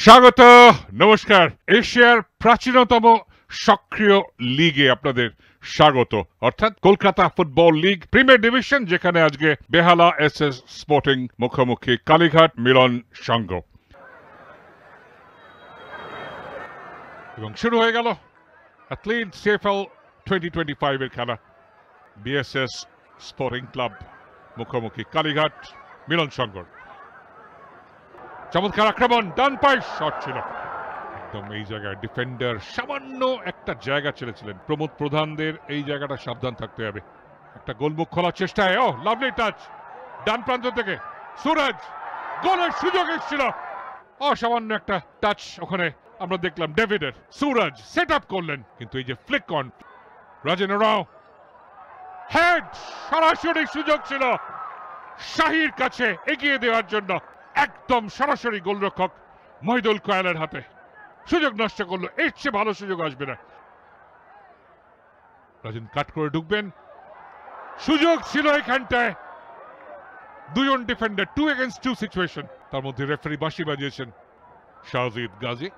স্বাগত, নমস্কার। এশিয়ার প্রাচীনতম সক্রিয় লিগে আপনাদের স্বাগত, অর্থাৎ Kolkata football league premier division, যেখানে আজকে বেহালা এসএস স্পোর্টিং মুখোমুখি কালীঘাট মিলন সংঘ। এবং শুরু হয়ে গেল অ্যাথলিট সিএফএল 2025 এর খেলা। বিএসএস স্পোর্টিং ক্লাব মুখোমুখি কালীঘাট মিলন সংঘ। চমৎকার আক্রমণ, ডান পায়ে শট ছিল একদম এই জায়গায়। ডিফেন্ডার সামান্য একটা জায়গা ছেড়েছিলেন। প্রমোদ প্রধানদের এই জায়গাটা সাবধান থাকতে হবে। একটা গোলমুখ খোলার চেষ্টায় লাভলি টাচ ডান প্রান্ত থেকে সুরজ, গোলের সুযোগ এসেছিল। সামান্য একটা টাচ ওখানে আমরা দেখলাম ডেভিডের। সুরজ সেট আপ করলেন, কিন্তু এই যে ফ্লিক অন, রাজেন ওরাও হেড, সরাসরি সুযোগ ছিল শাহির কাছে এগিয়ে দেওয়ার জন্য। একদম সরাসরি গোলরক্ষক মহিদুল কোয়েলের হাতে সুযোগ নষ্ট করলো। এর চেয়ে ভালো সুযোগ আসবে না। রাজেন কাট করে ঢুকবেন, সুযোগ ছিল এখানটায়। দুজন ডিফেন্ডার, 2 against 2 সিচুয়েশন। তার মধ্যে রেফারি বাঁশি বাজিয়েছেন শাহজিদ গাজী।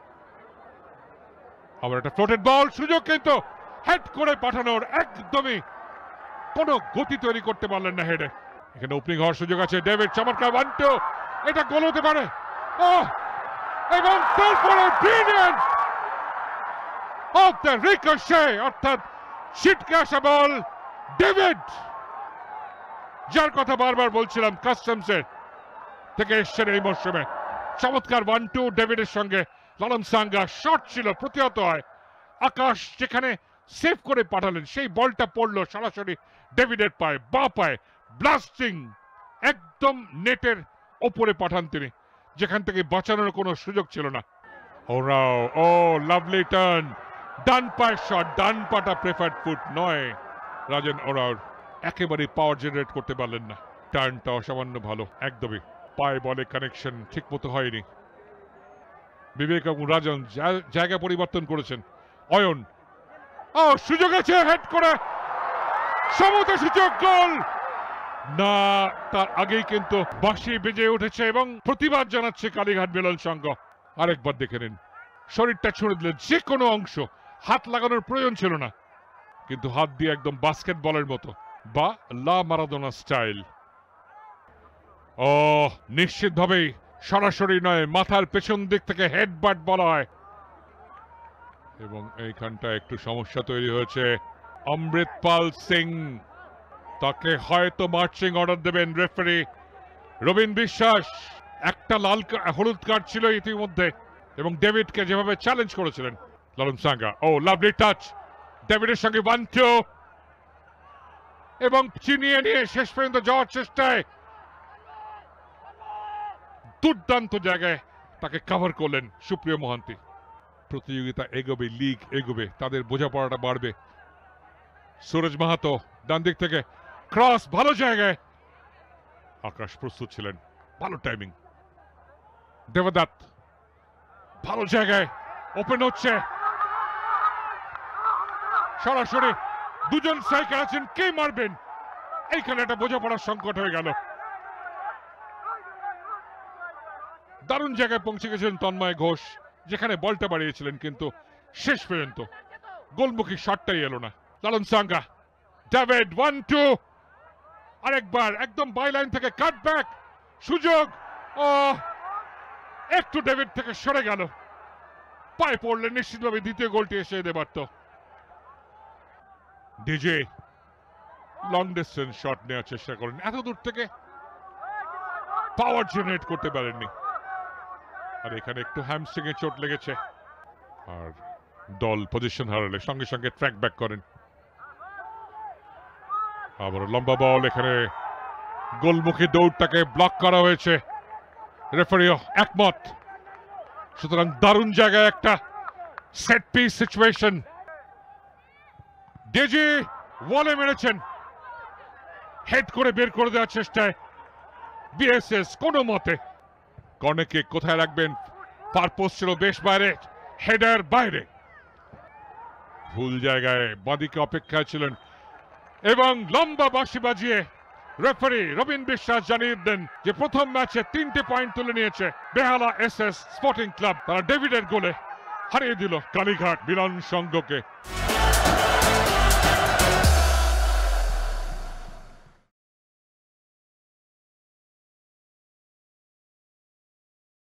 আবার একটা ফ্লোটেড বল, সুযোগ কিন্তু হেড করে পাঠানোর একদমই কোনো গতি তৈরি করতে পারলেন না হেডে। এখানে ওপেনিং হওয়ার সুযোগ আছে। ডেভিড চমৎকার 1-2, এটা গোল হতে পারে। এবং তারপরে ব্রিলিয়ান্ট অফ দ্য রিকোশে, অর্থাৎ ছিটকে আসা বল। ডেভিড, যার কথা বারবার বলছিলাম, কাস্টমসের থেকে এসছেন এই মরশুমে। চমৎকার 1-2 ডেভিডের সঙ্গে লালন সাঙ্গা। শট ছিল, প্রতিহত হয়। আকাশ যেখানে সেভ করে পাঠালেন, সেই বলটা পড়লো সরাসরি ডেভিডের পায়ে, বাঁ পায়ে। ব্লাস্টিং, একদম নেটের ওপরে পাঠান তিনি, যেখান থেকে বাঁচানোর কোনো সুযোগ ছিল না। লাভলি টার্ন, ডান পায়ের শট, ডান পাটা প্রেফার্ড ফুট নয় রাজেন ওরাওর। একেবারেই পাওয়ার জেনারেট করতে পারলেন না। টার্নটা অসামান্য ভালো, একদমই পায়ে বলে কানেকশন ঠিক মতো হয়নি। বিবেক এবং রাজন জায়গা পরিবর্তন করেছেন। অয়ন, সুযোগ আছে, হেড করে সমতা সুযোগ, গোল না। তার আগেই কিন্তু বাঁশি বেজে উঠেছে এবং প্রতিবাদ জানাচ্ছে কালীঘাট মিলন সংঘ। আরেকবার দেখে নিন, শরীরটা ছুঁড়ে দিলেন, যে কোনো অংশ হাত লাগানোর প্রয়োজন ছিল না, কিন্তু হাত দিয়ে একদম বাস্কেটবলের মতো, বা লা মারাদোনা স্টাইল। নিশ্চিতভাবেই সরাসরি নয়, মাথার পেছন দিক থেকে হেডবাট বলা হয়। এবং এইখানটা একটু সমস্যা তৈরি হয়েছে। অমৃতপাল সিং, তাকে হয়তো মার্চিং অর্ডার দেবেন রেফারি রবীন বিশ্বাস। একটা হলুদ কার্ড ছিল ইতিমধ্যে, এবং ডেভিডকে যেভাবে চ্যালেঞ্জ করেছিলেন লালন সাঙ্গা। লাভলি টাচ, ডেভিডের সঙ্গে 1-2, এবং চিনিয়ে নিয়ে শেষ পর্যন্ত যাওয়ার চেষ্টায় দুর্দান্ত জায়গায় তাকে কভার করলেন সুপ্রিয় মহান্তি। প্রতিযোগিতা এগোবে, লিগ এগোবে, তাদের বোঝাপড়াটা বাড়বে। সুরজ মাহাতো ডান দিক থেকে ক্রস, ভালো জায়গায়। আকাশ প্রস্তুত ছিলেন, ভালো টাইমিং। দেবদত্ত ভালো জায়গায়, ওপেন হচ্ছে সরাসরি। দুজন স্ট্রাইকার আছেন, কে মারবেন? এইখানে একটা বোঝাপড়ার সংকট হয়ে গেল। দারুণ জায়গায় পৌঁছে গেছেন তন্ময় ঘোষ, যেখানে বলটা বাড়িয়েছিলেন, কিন্তু শেষ পর্যন্ত গোলমুখী শটটাই এলো না। লালন সাঙ্গা, ডেভিড 1-2, আরেকবার একদম বাইলাইন থেকে কাট ব্যাক, সুযোগ। একটু ডেভিড থেকে সরে গেল, পায়ে পড়লে নিশ্চিতভাবে দ্বিতীয় গোলটি এসে যেতে পারত। ডিজে লং ডিস্টেন্স শট নেওয়ার চেষ্টা করেন, এত দূর থেকে পাওয়ার জেনারেট করতে পারেননি। আর এখানে একটু হ্যামস্ট্রিং এ চোট লেগেছে, আর দল পজিশন হারালে সঙ্গে সঙ্গে ট্র্যাক ব্যাক করেন। আবার লম্বা বল, এখানে গোলমুখী দৌড়টাকে ব্লক করা হয়েছে। রেফারিও একমত। সুতরাং দারুণ জায়গায় একটা সেট পিস সিচুয়েশন। ডেজি ওয়ালে মেরেছেন, হেড করে বের করে দেওয়ার চেষ্টায় বিএসএস কোনো মতে। কর্নার কিক কোথায় রাখবেন? ফার পোস্ট ছিল বেশ বাইরে, হেডার বাইরে, ভুল জায়গায় বাঁদিকে অপেক্ষায় ছিলেন, এবং লম্বা বাঁশি বাজিয়ে রেফারি রবিন বিশ্বাস জানিয়ে দেন যে প্রথম ম্যাচে 3টে পয়েন্ট তুলে নিয়েছে বেহালা এসএস স্পোর্টিং ক্লাব। তারা ডেভিডের গোলে হারিয়ে দিল কালীঘাট মিলন সংঘকে।